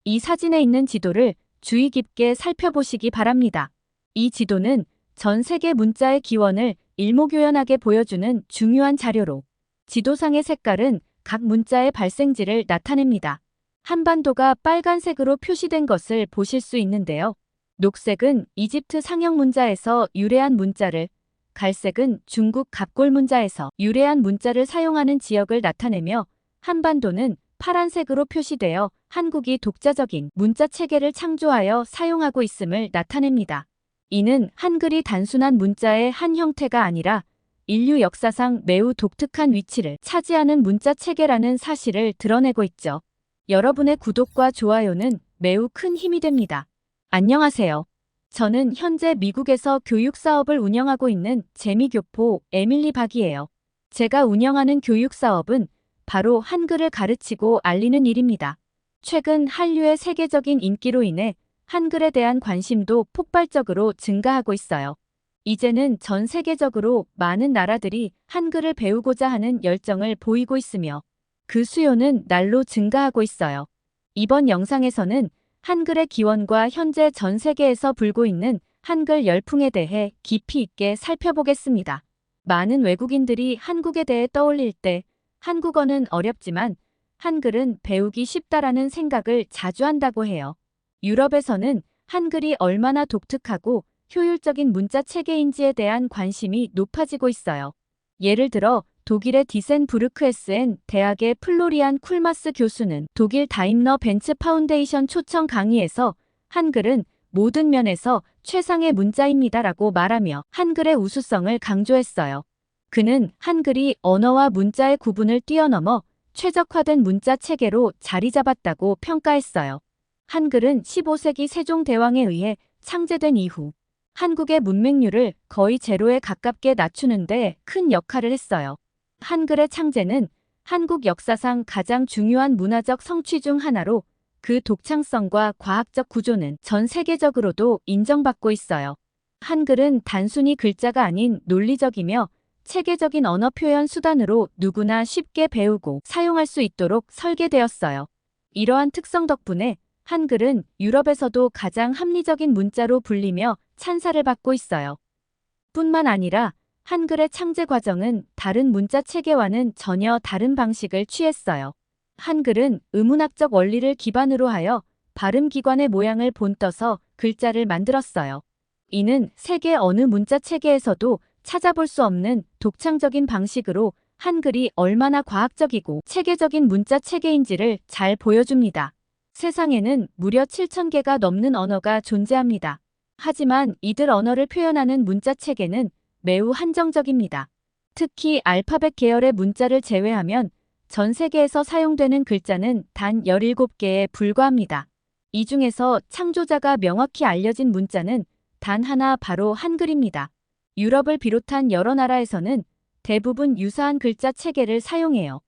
이 사진에 있는 지도를 주의 깊게 살펴보시기 바랍니다. 이 지도는 전 세계 문자의 기원을 일목요연하게 보여주는 중요한 자료로 지도상의 색깔은 각 문자의 발생지를 나타냅니다. 한반도가 빨간색으로 표시된 것을 보실 수 있는데요. 녹색은 이집트 상형 문자에서 유래한 문자를, 갈색은 중국 갑골 문자에서 유래한 문자를 사용하는 지역을 나타내며 한반도는 파란색으로 표시되어 한국이 독자적인 문자 체계를 창조하여 사용하고 있음을 나타냅니다. 이는 한글이 단순한 문자의 한 형태가 아니라 인류 역사상 매우 독특한 위치를 차지하는 문자 체계라는 사실을 드러내고 있죠. 여러분의 구독과 좋아요는 매우 큰 힘이 됩니다. 안녕하세요. 저는 현재 미국에서 교육 사업을 운영하고 있는 재미교포 에밀리 박이에요. 제가 운영하는 교육 사업은 바로 한글을 가르치고 알리는 일입니다. 최근 한류의 세계적인 인기로 인해 한글에 대한 관심도 폭발적으로 증가하고 있어요. 이제는 전 세계적으로 많은 나라들이 한글을 배우고자 하는 열정을 보이고 있으며 그 수요는 날로 증가하고 있어요. 이번 영상에서는 한글의 기원과 현재 전 세계에서 불고 있는 한글 열풍에 대해 깊이 있게 살펴보겠습니다. 많은 외국인들이 한국에 대해 떠올릴 때 한국어는 어렵지만 한글은 배우기 쉽다라는 생각을 자주 한다고 해요. 유럽에서는 한글이 얼마나 독특하고 효율적인 문자 체계인지에 대한 관심이 높아지고 있어요. 예를 들어 독일의 디센부르크에센 대학의 플로리안 쿨마스 교수는 독일 다임러 벤츠 파운데이션 초청 강의에서 한글은 모든 면에서 최상의 문자입니다라고 말하며 한글의 우수성을 강조했어요. 그는 한글이 언어와 문자의 구분을 뛰어넘어 최적화된 문자 체계로 자리 잡았다고 평가했어요. 한글은 15세기 세종대왕에 의해 창제된 이후 한국의 문맹률을 거의 제로에 가깝게 낮추는 데 큰 역할을 했어요. 한글의 창제는 한국 역사상 가장 중요한 문화적 성취 중 하나로 그 독창성과 과학적 구조는 전 세계적으로도 인정받고 있어요. 한글은 단순히 글자가 아닌 논리적이며 체계적인 언어 표현 수단으로 누구나 쉽게 배우고 사용할 수 있도록 설계되었어요. 이러한 특성 덕분에 한글은 유럽에서도 가장 합리적인 문자로 불리며 찬사를 받고 있어요. 뿐만 아니라 한글의 창제 과정은 다른 문자 체계와는 전혀 다른 방식을 취했어요. 한글은 의문학적 원리를 기반으로 하여 발음기관의 모양을 본떠서 글자를 만들었어요. 이는 세계 어느 문자 체계에서도 찾아볼 수 없는 독창적인 방식으로 한글이 얼마나 과학적이고 체계적인 문자 체계인지를 잘 보여줍니다. 세상에는 무려 7,000개가 넘는 언어가 존재합니다. 하지만 이들 언어를 표현하는 문자 체계는 매우 한정적입니다. 특히 알파벳 계열의 문자를 제외하면 전 세계에서 사용되는 글자는 단 17개에 불과합니다. 이 중에서 창조자가 명확히 알려진 문자는 단 하나 바로 한글입니다. 유럽을 비롯한 여러 나라에서는 대부분 유사한 글자 체계를 사용해요.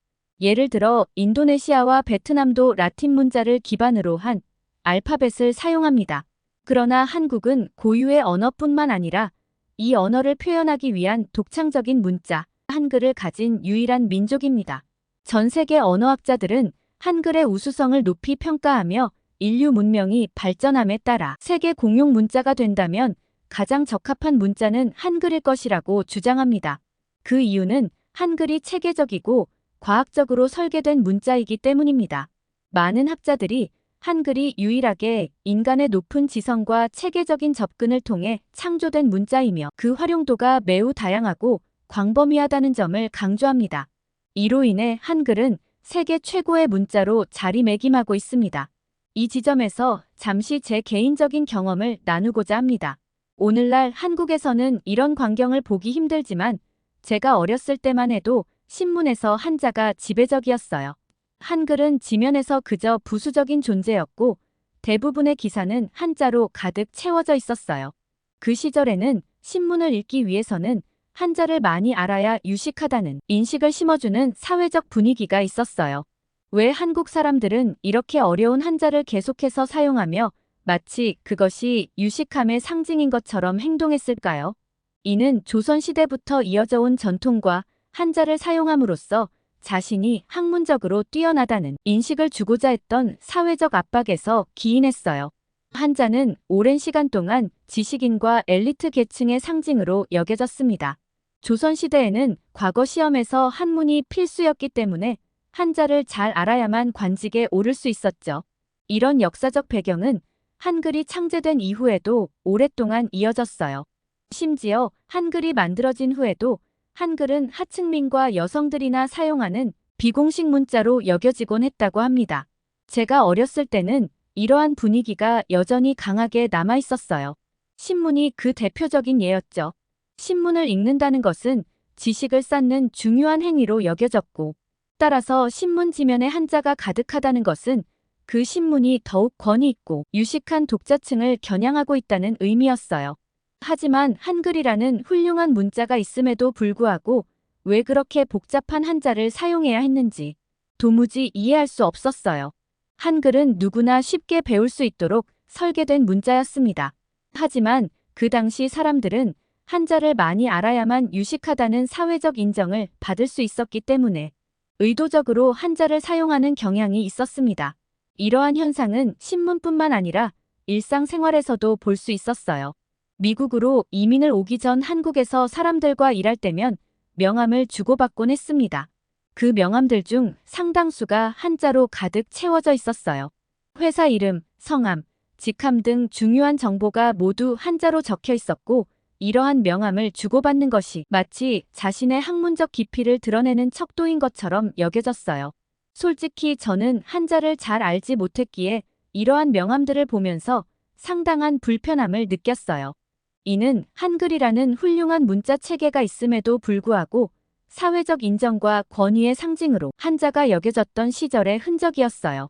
예를 들어 인도네시아와 베트남도 라틴 문자를 기반으로 한 알파벳을 사용합니다. 그러나 한국은 고유의 언어뿐만 아니라 이 언어를 표현하기 위한 독창적인 문자, 한글을 가진 유일한 민족입니다. 전 세계 언어학자들은 한글의 우수성을 높이 평가하며 인류 문명이 발전함에 따라 세계 공용 문자가 된다면 가장 적합한 문자는 한글일 것이라고 주장합니다. 그 이유는 한글이 체계적이고 과학적으로 설계된 문자이기 때문입니다. 많은 학자들이 한글이 유일하게 인간의 높은 지성과 체계적인 접근을 통해 창조된 문자이며 그 활용도가 매우 다양하고 광범위하다는 점을 강조합니다. 이로 인해 한글은 세계 최고의 문자로 자리매김하고 있습니다. 이 지점에서 잠시 제 개인적인 경험을 나누고자 합니다. 오늘날 한국에서는 이런 광경을 보기 힘들지만 제가 어렸을 때만 해도 신문에서 한자가 지배적이었어요. 한글은 지면에서 그저 부수적인 존재였고 대부분의 기사는 한자로 가득 채워져 있었어요. 그 시절에는 신문을 읽기 위해서는 한자를 많이 알아야 유식하다는 인식을 심어주는 사회적 분위기가 있었어요. 왜 한국 사람들은 이렇게 어려운 한자를 계속해서 사용하며 마치 그것이 유식함의 상징인 것처럼 행동했을까요? 이는 조선시대부터 이어져 온 전통과 한자를 사용함으로써 자신이 학문적으로 뛰어나다는 인식을 주고자 했던 사회적 압박에서 기인했어요. 한자는 오랜 시간 동안 지식인과 엘리트 계층의 상징으로 여겨졌습니다. 조선시대에는 과거 시험에서 한문이 필수였기 때문에 한자를 잘 알아야만 관직에 오를 수 있었죠. 이런 역사적 배경은 한글이 창제된 이후에도 오랫동안 이어졌어요. 심지어 한글이 만들어진 후에도 한글은 하층민과 여성들이나 사용하는 비공식 문자로 여겨지곤 했다고 합니다. 제가 어렸을 때는 이러한 분위기가 여전히 강하게 남아 있었어요. 신문이 그 대표적인 예였죠. 신문을 읽는다는 것은 지식을 쌓는 중요한 행위로 여겨졌고, 따라서 신문 지면에 한자가 가득하다는 것은 그 신문이 더욱 권위 있고 유식한 독자층을 겨냥하고 있다는 의미였어요. 하지만 한글이라는 훌륭한 문자가 있음에도 불구하고 왜 그렇게 복잡한 한자를 사용해야 했는지 도무지 이해할 수 없었어요. 한글은 누구나 쉽게 배울 수 있도록 설계된 문자였습니다. 하지만 그 당시 사람들은 한자를 많이 알아야만 유식하다는 사회적 인정을 받을 수 있었기 때문에 의도적으로 한자를 사용하는 경향이 있었습니다. 이러한 현상은 신문뿐만 아니라 일상생활에서도 볼 수 있었어요. 미국으로 이민을 오기 전 한국에서 사람들과 일할 때면 명함을 주고받곤 했습니다. 그 명함들 중 상당수가 한자로 가득 채워져 있었어요. 회사 이름, 성함, 직함 등 중요한 정보가 모두 한자로 적혀 있었고, 이러한 명함을 주고받는 것이 마치 자신의 학문적 깊이를 드러내는 척도인 것처럼 여겨졌어요. 솔직히 저는 한자를 잘 알지 못했기에 이러한 명함들을 보면서 상당한 불편함을 느꼈어요. 이는 한글이라는 훌륭한 문자 체계가 있음에도 불구하고 사회적 인정과 권위의 상징으로 한자가 여겨졌던 시절의 흔적이었어요.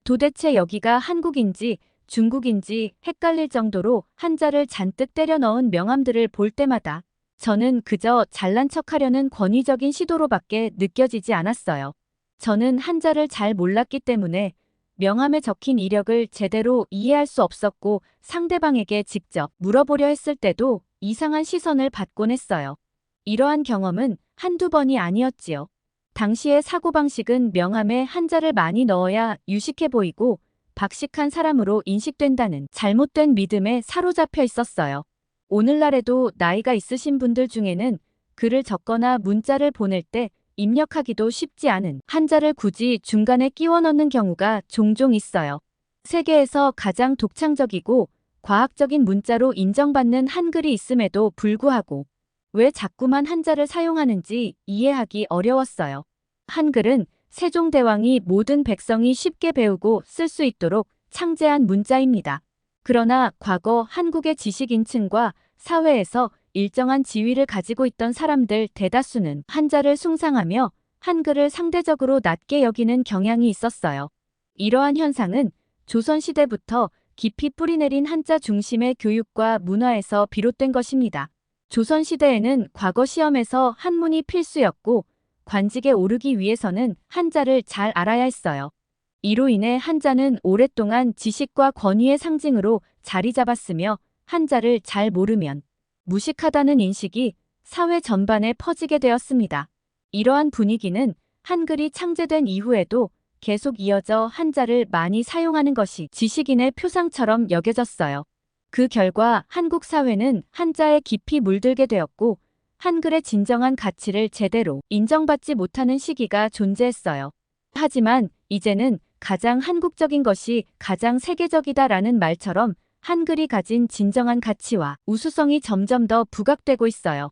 도대체 여기가 한국인지 중국인지 헷갈릴 정도로 한자를 잔뜩 때려 넣은 명함들을 볼 때마다 저는 그저 잘난 척하려는 권위적인 시도로밖에 느껴지지 않았어요. 저는 한자를 잘 몰랐기 때문에 명함에 적힌 이력을 제대로 이해할 수 없었고, 상대방에게 직접 물어보려 했을 때도 이상한 시선을 받곤 했어요. 이러한 경험은 한두 번이 아니었지요. 당시의 사고방식은 명함에 한자를 많이 넣어야 유식해 보이고 박식한 사람으로 인식된다는 잘못된 믿음에 사로잡혀 있었어요. 오늘날에도 나이가 있으신 분들 중에는 글을 적거나 문자를 보낼 때 입력하기도 쉽지 않은 한자를 굳이 중간에 끼워 넣는 경우가 종종 있어요. 세계에서 가장 독창적이고 과학적인 문자로 인정받는 한글이 있음에도 불구하고 왜 자꾸만 한자를 사용하는지 이해하기 어려웠어요. 한글은 세종대왕이 모든 백성이 쉽게 배우고 쓸 수 있도록 창제한 문자입니다. 그러나 과거 한국의 지식인층과 사회에서 일정한 지위를 가지고 있던 사람들 대다수는 한자를 숭상하며 한글을 상대적으로 낮게 여기는 경향이 있었어요. 이러한 현상은 조선시대부터 깊이 뿌리내린 한자 중심의 교육과 문화에서 비롯된 것입니다. 조선시대에는 과거 시험에서 한문이 필수였고 관직에 오르기 위해서는 한자를 잘 알아야 했어요. 이로 인해 한자는 오랫동안 지식과 권위의 상징으로 자리 잡았으며 한자를 잘 모르면 무식하다는 인식이 사회 전반에 퍼지게 되었습니다. 이러한 분위기는 한글이 창제된 이후에도 계속 이어져 한자를 많이 사용하는 것이 지식인의 표상처럼 여겨졌어요. 그 결과 한국 사회는 한자에 깊이 물들게 되었고 한글의 진정한 가치를 제대로 인정받지 못하는 시기가 존재했어요. 하지만 이제는 가장 한국적인 것이 가장 세계적이다라는 말처럼 한글이 가진 진정한 가치와 우수성이 점점 더 부각되고 있어요.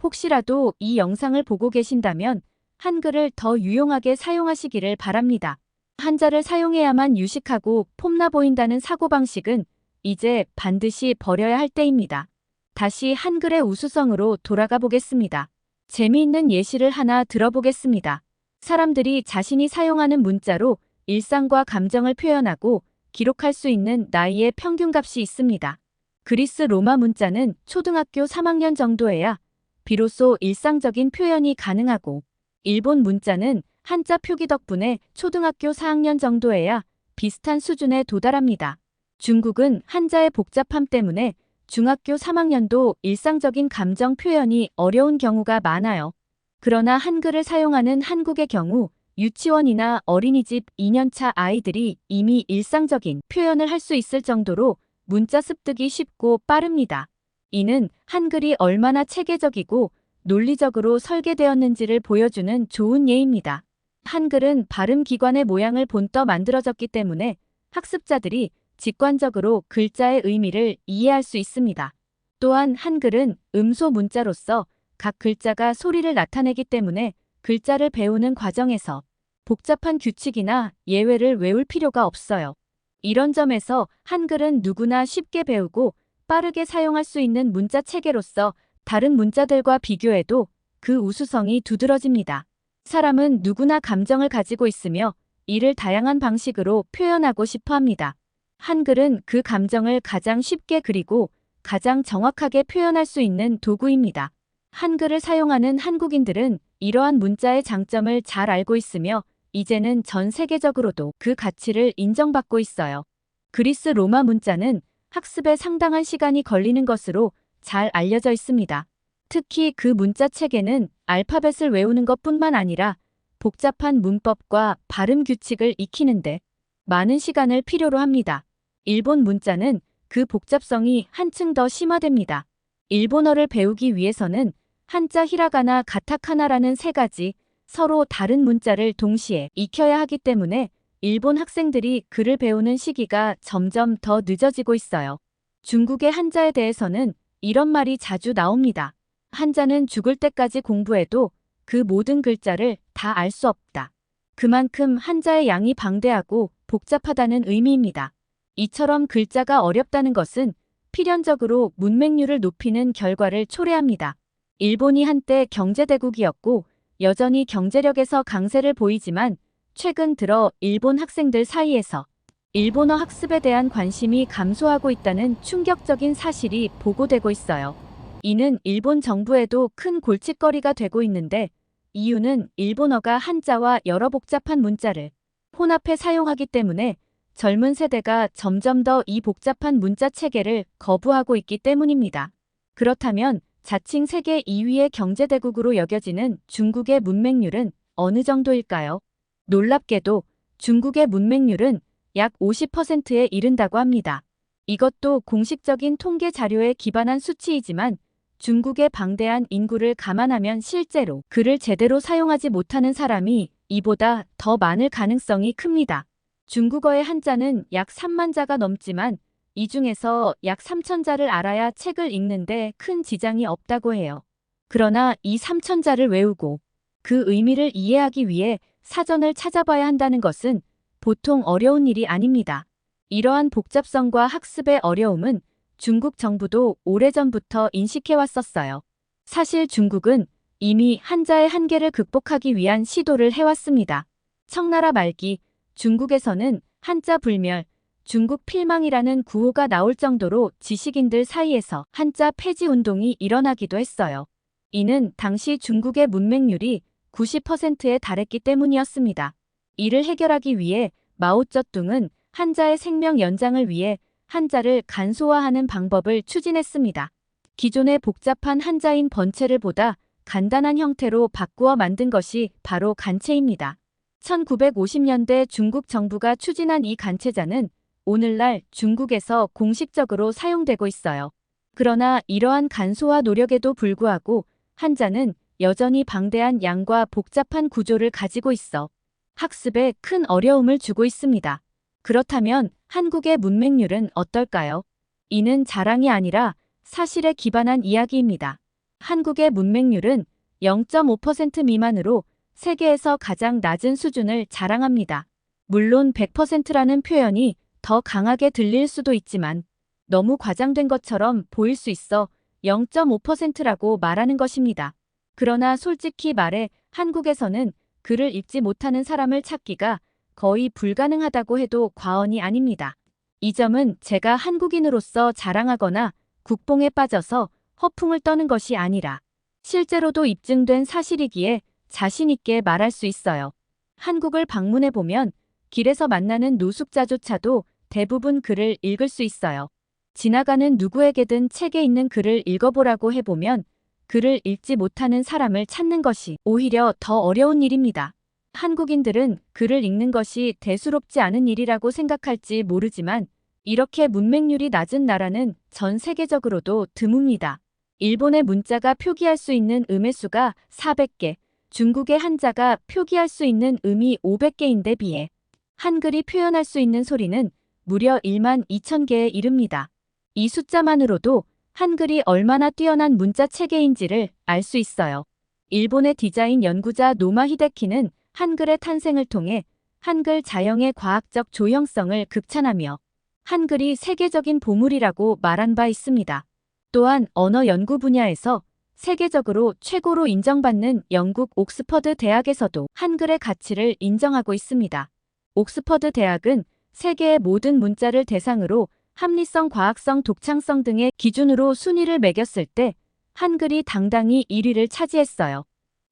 혹시라도 이 영상을 보고 계신다면 한글을 더 유용하게 사용하시기를 바랍니다. 한자를 사용해야만 유식하고 폼나 보인다는 사고방식은 이제 반드시 버려야 할 때입니다. 다시 한글의 우수성으로 돌아가 보겠습니다. 재미있는 예시를 하나 들어보겠습니다. 사람들이 자신이 사용하는 문자로 일상과 감정을 표현하고 기록할 수 있는 나이의 평균값이 있습니다. 그리스 로마 문자는 초등학교 3학년 정도에야 비로소 일상적인 표현이 가능하고, 일본 문자는 한자 표기 덕분에 초등학교 4학년 정도에야 비슷한 수준에 도달합니다. 중국은 한자의 복잡함 때문에 중학교 3학년도 일상적인 감정 표현이 어려운 경우가 많아요. 그러나 한글을 사용하는 한국의 경우 유치원이나 어린이집 2년차 아이들이 이미 일상적인 표현을 할 수 있을 정도로 문자 습득이 쉽고 빠릅니다. 이는 한글이 얼마나 체계적이고 논리적으로 설계되었는지를 보여주는 좋은 예입니다. 한글은 발음기관의 모양을 본떠 만들어졌기 때문에 학습자들이 직관적으로 글자의 의미를 이해할 수 있습니다. 또한 한글은 음소 문자로서 각 글자가 소리를 나타내기 때문에 글자를 배우는 과정에서 복잡한 규칙이나 예외를 외울 필요가 없어요. 이런 점에서 한글은 누구나 쉽게 배우고 빠르게 사용할 수 있는 문자 체계로서 다른 문자들과 비교해도 그 우수성이 두드러집니다. 사람은 누구나 감정을 가지고 있으며 이를 다양한 방식으로 표현하고 싶어 합니다. 한글은 그 감정을 가장 쉽게 그리고 가장 정확하게 표현할 수 있는 도구입니다. 한글을 사용하는 한국인들은 이러한 문자의 장점을 잘 알고 있으며 이제는 전 세계적으로도 그 가치를 인정받고 있어요. 그리스 로마 문자는 학습에 상당한 시간이 걸리는 것으로 잘 알려져 있습니다. 특히 그 문자 체계는 알파벳을 외우는 것뿐만 아니라 복잡한 문법과 발음 규칙을 익히는데 많은 시간을 필요로 합니다. 일본 문자는 그 복잡성이 한층 더 심화됩니다. 일본어를 배우기 위해서는 한자 히라가나 가타카나라는 세 가지 서로 다른 문자를 동시에 익혀야 하기 때문에 일본 학생들이 글을 배우는 시기가 점점 더 늦어지고 있어요. 중국의 한자에 대해서는 이런 말이 자주 나옵니다. 한자는 죽을 때까지 공부해도 그 모든 글자를 다 알 수 없다. 그만큼 한자의 양이 방대하고 복잡하다는 의미입니다. 이처럼 글자가 어렵다는 것은 필연적으로 문맹률을 높이는 결과를 초래합니다. 일본이 한때 경제대국이었고 여전히 경제력에서 강세를 보이지만 최근 들어 일본 학생들 사이에서 일본어 학습에 대한 관심이 감소하고 있다는 충격적인 사실이 보고되고 있어요. 이는 일본 정부에도 큰 골칫거리가 되고 있는데 이유는 일본어가 한자와 여러 복잡한 문자를 혼합해 사용하기 때문에 젊은 세대가 점점 더 이 복잡한 문자 체계를 거부하고 있기 때문입니다. 그렇다면 자칭 세계 2위의 경제대국으로 여겨지는 중국의 문맹률은 어느 정도일까요? 놀랍게도 중국의 문맹률은 약 50%에 이른다고 합니다. 이것도 공식적인 통계 자료에 기반한 수치이지만 중국의 방대한 인구를 감안하면 실제로 글을 제대로 사용하지 못하는 사람이 이보다 더 많을 가능성이 큽니다. 중국어의 한자는 약 3만 자가 넘지만 이 중에서 약 3천 자를 알아야 책을 읽는데 큰 지장이 없다고 해요. 그러나 이 3천 자를 외우고 그 의미를 이해하기 위해 사전을 찾아봐야 한다는 것은 보통 어려운 일이 아닙니다. 이러한 복잡성과 학습의 어려움은 중국 정부도 오래전부터 인식해왔었어요. 사실 중국은 이미 한자의 한계를 극복하기 위한 시도를 해왔습니다. 청나라 말기 중국에서는 한자 불멸, 중국 필망이라는 구호가 나올 정도로 지식인들 사이에서 한자 폐지 운동이 일어나기도 했어요. 이는 당시 중국의 문맹률이 90%에 달했기 때문이었습니다. 이를 해결하기 위해 마오쩌둥은 한자의 생명 연장을 위해 한자를 간소화하는 방법을 추진했습니다. 기존의 복잡한 한자인 번체를 보다 간단한 형태로 바꾸어 만든 것이 바로 간체입니다. 1950년대 중국 정부가 추진한 이 간체자는 오늘날 중국에서 공식적으로 사용되고 있어요. 그러나 이러한 간소화 노력에도 불구하고 한자는 여전히 방대한 양과 복잡한 구조를 가지고 있어 학습에 큰 어려움을 주고 있습니다. 그렇다면 한국의 문맹률은 어떨까요? 이는 자랑이 아니라 사실에 기반한 이야기입니다. 한국의 문맹률은 0.5% 미만으로 세계에서 가장 낮은 수준을 자랑합니다. 물론 100%라는 표현이 더 강하게 들릴 수도 있지만 너무 과장된 것처럼 보일 수 있어 0.5%라고 말하는 것입니다. 그러나 솔직히 말해 한국에서는 글을 읽지 못하는 사람을 찾기가 거의 불가능하다고 해도 과언이 아닙니다. 이 점은 제가 한국인으로서 자랑하거나 국뽕에 빠져서 허풍을 떠는 것이 아니라 실제로도 입증된 사실이기에 자신 있게 말할 수 있어요. 한국을 방문해 보면 길에서 만나는 노숙자조차도 대부분 글을 읽을 수 있어요. 지나가는 누구에게든 책에 있는 글을 읽어보라고 해보면 글을 읽지 못하는 사람을 찾는 것이 오히려 더 어려운 일입니다. 한국인들은 글을 읽는 것이 대수롭지 않은 일이라고 생각할지 모르지만 이렇게 문맹률이 낮은 나라는 전 세계적으로도 드뭅니다. 일본의 문자가 표기할 수 있는 음의 수가 400개, 중국의 한자가 표기할 수 있는 음이 500개인데 비해 한글이 표현할 수 있는 소리는 무려 1만 2천 개에 이릅니다. 이 숫자만으로도 한글이 얼마나 뛰어난 문자 체계인지를 알 수 있어요. 일본의 디자인 연구자 노마 히데키는 한글의 탄생을 통해 한글 자형의 과학적 조형성을 극찬하며 한글이 세계적인 보물이라고 말한 바 있습니다. 또한 언어 연구 분야에서 세계적으로 최고로 인정받는 영국 옥스퍼드 대학에서도 한글의 가치를 인정하고 있습니다. 옥스퍼드 대학은 세계의 모든 문자를 대상으로 합리성, 과학성, 독창성 등의 기준으로 순위를 매겼을 때 한글이 당당히 1위를 차지했어요.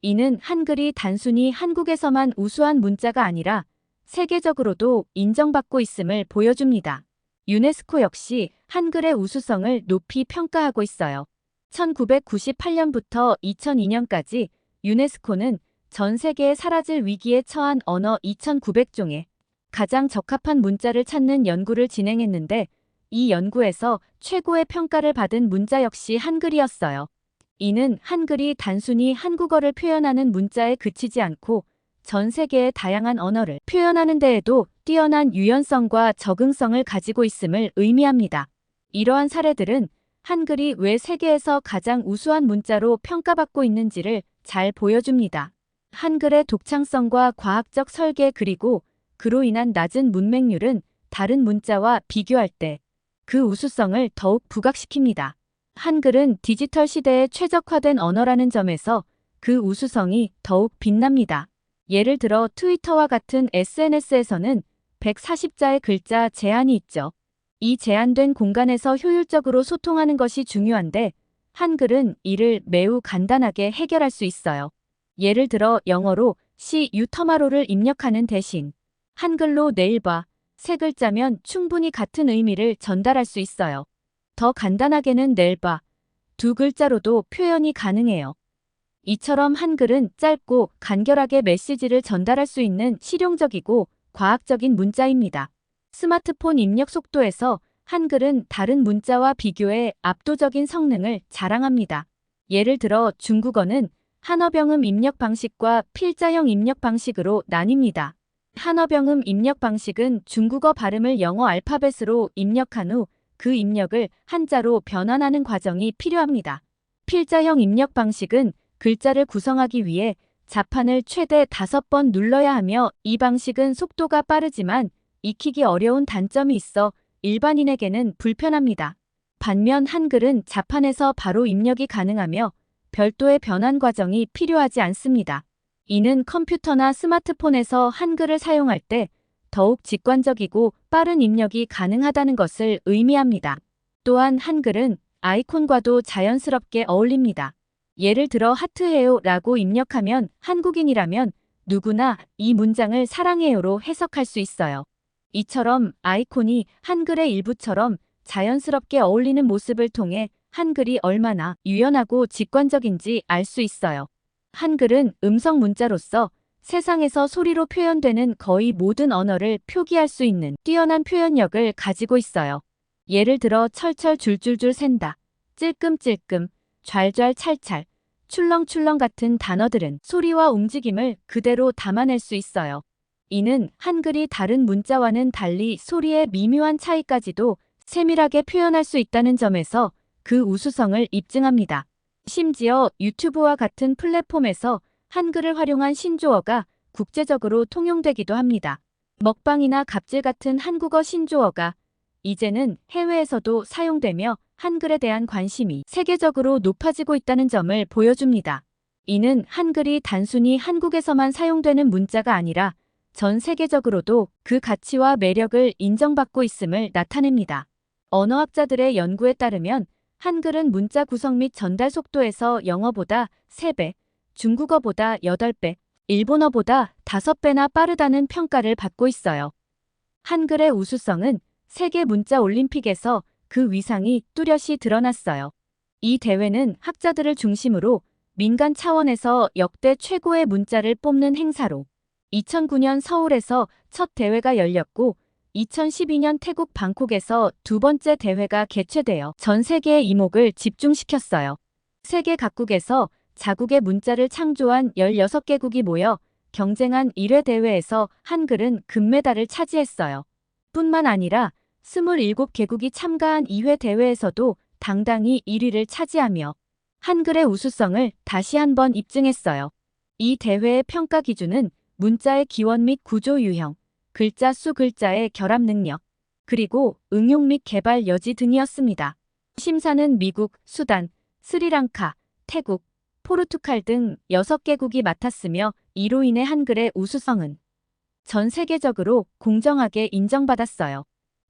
이는 한글이 단순히 한국에서만 우수한 문자가 아니라 세계적으로도 인정받고 있음을 보여줍니다. 유네스코 역시 한글의 우수성을 높이 평가하고 있어요. 1998년부터 2002년까지 유네스코는 전 세계에 사라질 위기에 처한 언어 2,900종에 가장 적합한 문자를 찾는 연구를 진행했는데 이 연구에서 최고의 평가를 받은 문자 역시 한글이었어요. 이는 한글이 단순히 한국어를 표현하는 문자에 그치지 않고 전 세계의 다양한 언어를 표현하는 데에도 뛰어난 유연성과 적응성을 가지고 있음을 의미합니다. 이러한 사례들은 한글이 왜 세계에서 가장 우수한 문자로 평가받고 있는지를 잘 보여줍니다. 한글의 독창성과 과학적 설계 그리고 그로 인한 낮은 문맹률은 다른 문자와 비교할 때 그 우수성을 더욱 부각시킵니다. 한글은 디지털 시대에 최적화된 언어라는 점에서 그 우수성이 더욱 빛납니다. 예를 들어 트위터와 같은 SNS에서는 140자의 글자 제한이 있죠. 이 제한된 공간에서 효율적으로 소통하는 것이 중요한데 한글은 이를 매우 간단하게 해결할 수 있어요. 예를 들어 영어로 See you tomorrow를 입력하는 대신 한글로 내일 봐, 세 글자면 충분히 같은 의미를 전달할 수 있어요. 더 간단하게는 내일 봐, 두 글자로도 표현이 가능해요. 이처럼 한글은 짧고 간결하게 메시지를 전달할 수 있는 실용적이고 과학적인 문자입니다. 스마트폰 입력 속도에서 한글은 다른 문자와 비교해 압도적인 성능을 자랑합니다. 예를 들어 중국어는 한어병음 입력 방식과 필자형 입력 방식으로 나뉩니다. 한어병음 입력 방식은 중국어 발음을 영어 알파벳으로 입력한 후 그 입력을 한자로 변환하는 과정이 필요합니다. 필자형 입력 방식은 글자를 구성하기 위해 자판을 최대 5번 눌러야 하며 이 방식은 속도가 빠르지만 익히기 어려운 단점이 있어 일반인에게는 불편합니다. 반면 한글은 자판에서 바로 입력이 가능하며 별도의 변환 과정이 필요하지 않습니다. 이는 컴퓨터나 스마트폰에서 한글을 사용할 때 더욱 직관적이고 빠른 입력이 가능하다는 것을 의미합니다. 또한 한글은 아이콘과도 자연스럽게 어울립니다. 예를 들어 하트해요 라고 입력하면 한국인이라면 누구나 이 문장을 사랑해요로 해석할 수 있어요. 이처럼 아이콘이 한글의 일부처럼 자연스럽게 어울리는 모습을 통해 한글이 얼마나 유연하고 직관적인지 알 수 있어요. 한글은 음성 문자로서 세상에서 소리로 표현되는 거의 모든 언어를 표기할 수 있는 뛰어난 표현력을 가지고 있어요. 예를 들어 철철 줄줄줄 샌다, 찔끔찔끔, 좔좔 찰찰, 출렁출렁 같은 단어들은 소리와 움직임을 그대로 담아낼 수 있어요. 이는 한글이 다른 문자와는 달리 소리의 미묘한 차이까지도 세밀하게 표현할 수 있다는 점에서 그 우수성을 입증합니다. 심지어 유튜브와 같은 플랫폼에서 한글을 활용한 신조어가 국제적으로 통용되기도 합니다. 먹방이나 갑질 같은 한국어 신조어가 이제는 해외에서도 사용되며 한글에 대한 관심이 세계적으로 높아지고 있다는 점을 보여줍니다. 이는 한글이 단순히 한국에서만 사용되는 문자가 아니라 전 세계적으로도 그 가치와 매력을 인정받고 있음을 나타냅니다. 언어학자들의 연구에 따르면 한글은 문자 구성 및 전달 속도에서 영어보다 3배, 중국어보다 8배, 일본어보다 5배나 빠르다는 평가를 받고 있어요. 한글의 우수성은 세계 문자 올림픽에서 그 위상이 뚜렷이 드러났어요. 이 대회는 학자들을 중심으로 민간 차원에서 역대 최고의 문자를 뽑는 행사로 2009년 서울에서 첫 대회가 열렸고 2012년 태국 방콕에서 두 번째 대회가 개최되어 전 세계의 이목을 집중시켰어요. 세계 각국에서 자국의 문자를 창조한 16개국이 모여 경쟁한 1회 대회에서 한글은 금메달을 차지했어요. 뿐만 아니라 27개국이 참가한 2회 대회에서도 당당히 1위를 차지하며 한글의 우수성을 다시 한번 입증했어요. 이 대회의 평가 기준은 문자의 기원 및 구조 유형, 글자 수 글자의 결합 능력, 그리고 응용 및 개발 여지 등이었습니다. 심사는 미국, 수단, 스리랑카, 태국, 포르투갈 등 6개국이 맡았으며 이로 인해 한글의 우수성은 전 세계적으로 공정하게 인정받았어요.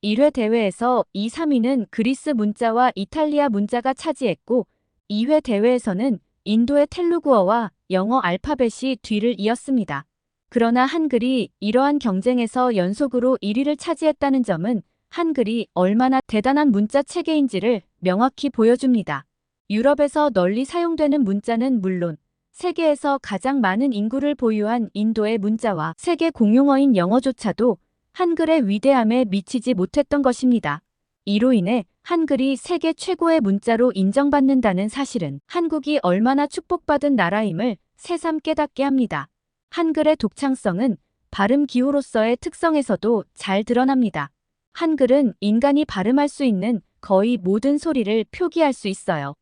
1회 대회에서 2, 3위는 그리스 문자와 이탈리아 문자가 차지했고 2회 대회에서는 인도의 텔루구어와 영어 알파벳이 뒤를 이었습니다. 그러나 한글이 이러한 경쟁에서 연속으로 1위를 차지했다는 점은 한글이 얼마나 대단한 문자 체계인지를 명확히 보여줍니다. 유럽에서 널리 사용되는 문자는 물론 세계에서 가장 많은 인구를 보유한 인도의 문자와 세계 공용어인 영어조차도 한글의 위대함에 미치지 못했던 것입니다. 이로 인해 한글이 세계 최고의 문자로 인정받는다는 사실은 한국이 얼마나 축복받은 나라임을 새삼 깨닫게 합니다. 한글의 독창성은 발음 기호로서의 특성에서도 잘 드러납니다. 한글은 인간이 발음할 수 있는 거의 모든 소리를 표기할 수 있어요.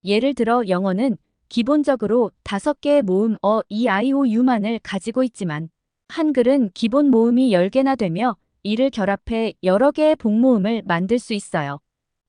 예를 들어 영어는 기본적으로 5개의 모음 이, 아이, 오, 유만을 가지고 있지만 한글은 기본 모음이 10개나 되며 이를 결합해 여러 개의 복모음을 만들 수 있어요.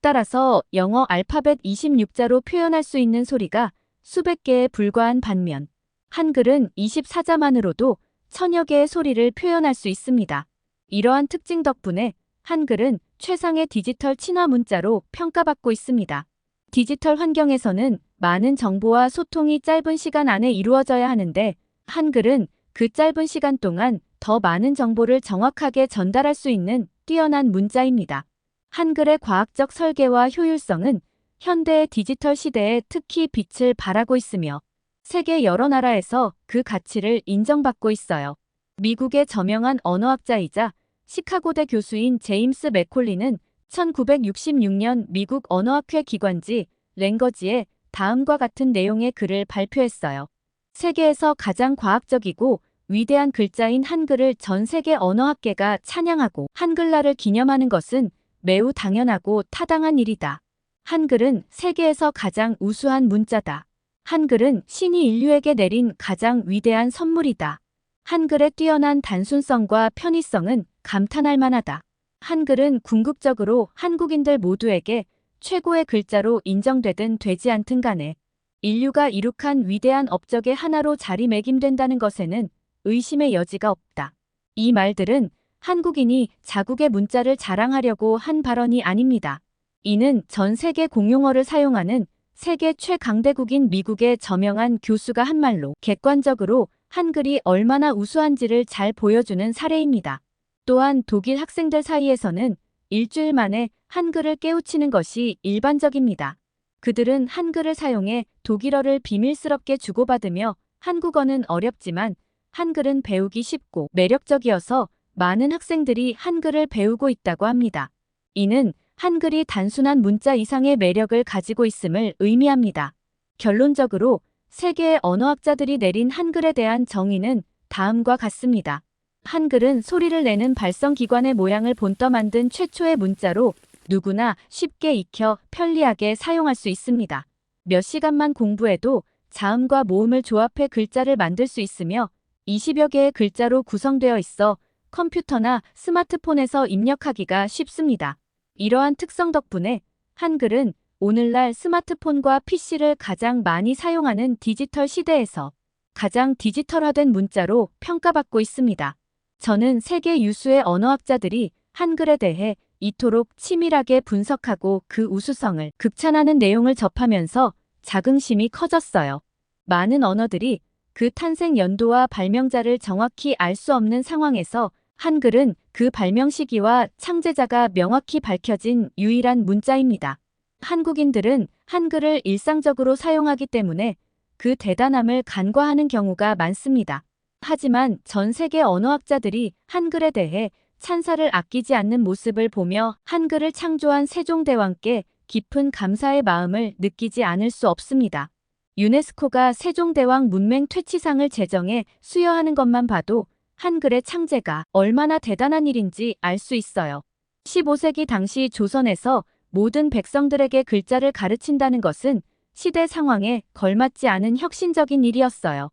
따라서 영어 알파벳 26자로 표현할 수 있는 소리가 수백 개에 불과한 반면 한글은 24자만으로도 천여 개의 소리를 표현할 수 있습니다. 이러한 특징 덕분에 한글은 최상의 디지털 친화 문자로 평가받고 있습니다. 디지털 환경에서는 많은 정보와 소통이 짧은 시간 안에 이루어져야 하는데 한글은 그 짧은 시간 동안 더 많은 정보를 정확하게 전달할 수 있는 뛰어난 문자입니다. 한글의 과학적 설계와 효율성은 현대의 디지털 시대에 특히 빛을 발하고 있으며 세계 여러 나라에서 그 가치를 인정받고 있어요. 미국의 저명한 언어학자이자 시카고대 교수인 제임스 맥콜리는 1966년 미국 언어학회 기관지 랭거지에 다음과 같은 내용의 글을 발표했어요. 세계에서 가장 과학적이고 위대한 글자인 한글을 전 세계 언어학계가 찬양하고 한글날을 기념하는 것은 매우 당연하고 타당한 일이다. 한글은 세계에서 가장 우수한 문자다. 한글은 신이 인류에게 내린 가장 위대한 선물이다. 한글의 뛰어난 단순성과 편의성은 감탄할 만하다. 한글은 궁극적으로 한국인들 모두에게 최고의 글자로 인정되든 되지 않든 간에 인류가 이룩한 위대한 업적의 하나로 자리매김된다는 것에는 의심의 여지가 없다. 이 말들은 한국인이 자국의 문자를 자랑하려고 한 발언이 아닙니다. 이는 전 세계 공용어를 사용하는 세계 최강대국인 미국의 저명한 교수가 한 말로 객관적으로 한글이 얼마나 우수한지를 잘 보여주는 사례입니다. 또한 독일 학생들 사이에서는 일주일 만에 한글을 깨우치는 것이 일반적입니다. 그들은 한글을 사용해 독일어를 비밀스럽게 주고받으며 한국어는 어렵지만 한글은 배우기 쉽고 매력적이어서 많은 학생들이 한글을 배우고 있다고 합니다. 이는 한글이 단순한 문자 이상의 매력을 가지고 있음을 의미합니다. 결론적으로 세계의 언어학자들이 내린 한글에 대한 정의는 다음과 같습니다. 한글은 소리를 내는 발성기관의 모양을 본떠 만든 최초의 문자로 누구나 쉽게 익혀 편리하게 사용할 수 있습니다. 몇 시간만 공부해도 자음과 모음을 조합해 글자를 만들 수 있으며 20여 개의 글자로 구성되어 있어 컴퓨터나 스마트폰에서 입력하기가 쉽습니다. 이러한 특성 덕분에 한글은 오늘날 스마트폰과 PC를 가장 많이 사용하는 디지털 시대에서 가장 디지털화된 문자로 평가받고 있습니다. 저는 세계 유수의 언어학자들이 한글에 대해 이토록 치밀하게 분석하고 그 우수성을 극찬하는 내용을 접하면서 자긍심이 커졌어요. 많은 언어들이 그 탄생 연도와 발명자를 정확히 알 수 없는 상황에서 한글은 그 발명 시기와 창제자가 명확히 밝혀진 유일한 문자입니다. 한국인들은 한글을 일상적으로 사용하기 때문에 그 대단함을 간과하는 경우가 많습니다. 하지만 전 세계 언어학자들이 한글에 대해 찬사를 아끼지 않는 모습을 보며 한글을 창조한 세종대왕께 깊은 감사의 마음을 느끼지 않을 수 없습니다. 유네스코가 세종대왕 문맹 퇴치상을 제정해 수여하는 것만 봐도 한글의 창제가 얼마나 대단한 일인지 알 수 있어요. 15세기 당시 조선에서 모든 백성들에게 글자를 가르친다는 것은 시대 상황에 걸맞지 않은 혁신적인 일이었어요.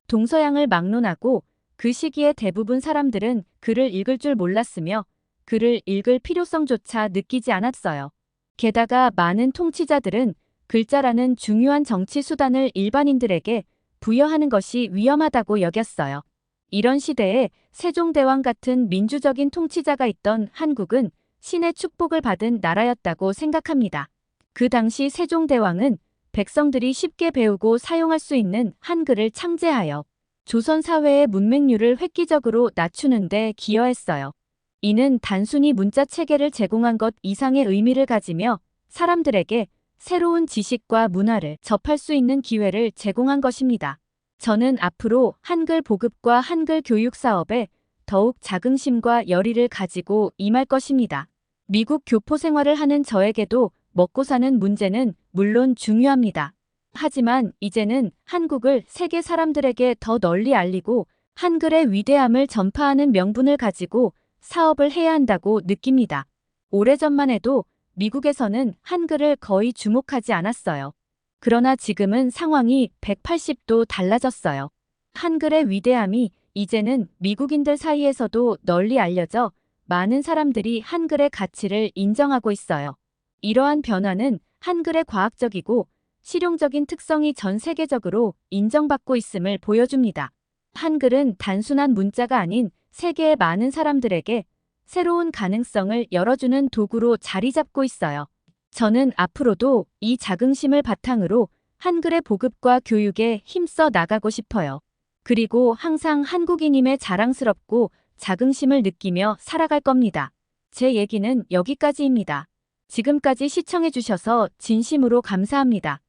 동서양을 막론하고 그 시기에 대부분 사람들은 글을 읽을 줄 몰랐으며 글을 읽을 필요성조차 느끼지 않았어요. 게다가 많은 통치자들은 글자라는 중요한 정치 수단을 일반인들에게 부여하는 것이 위험하다고 여겼어요. 이런 시대에 세종대왕 같은 민주적인 통치자가 있던 한국은 신의 축복을 받은 나라였다고 생각합니다. 그 당시 세종대왕은 백성들이 쉽게 배우고 사용할 수 있는 한글을 창제하여 조선 사회의 문맹률을 획기적으로 낮추는 데 기여했어요. 이는 단순히 문자 체계를 제공한 것 이상의 의미를 가지며 사람들에게 새로운 지식과 문화를 접할 수 있는 기회를 제공한 것입니다. 저는 앞으로 한글 보급과 한글 교육 사업에 더욱 자긍심과 열의를 가지고 임할 것입니다. 미국 교포 생활을 하는 저에게도 먹고 사는 문제는 물론 중요합니다. 하지만 이제는 한국을 세계 사람들에게 더 널리 알리고 한글의 위대함을 전파하는 명분을 가지고 사업을 해야 한다고 느낍니다. 오래전만 해도 미국에서는 한글을 거의 주목하지 않았어요. 그러나 지금은 상황이 180도 달라졌어요. 한글의 위대함이 이제는 미국인들 사이에서도 널리 알려져 많은 사람들이 한글의 가치를 인정하고 있어요. 이러한 변화는 한글의 과학적이고 실용적인 특성이 전 세계적으로 인정받고 있음을 보여줍니다. 한글은 단순한 문자가 아닌 세계의 많은 사람들에게 새로운 가능성을 열어주는 도구로 자리 잡고 있어요. 저는 앞으로도 이 자긍심을 바탕으로 한글의 보급과 교육에 힘써 나가고 싶어요. 그리고 항상 한국인임에 자랑스럽고 자긍심을 느끼며 살아갈 겁니다. 제 얘기는 여기까지입니다. 지금까지 시청해주셔서 진심으로 감사합니다.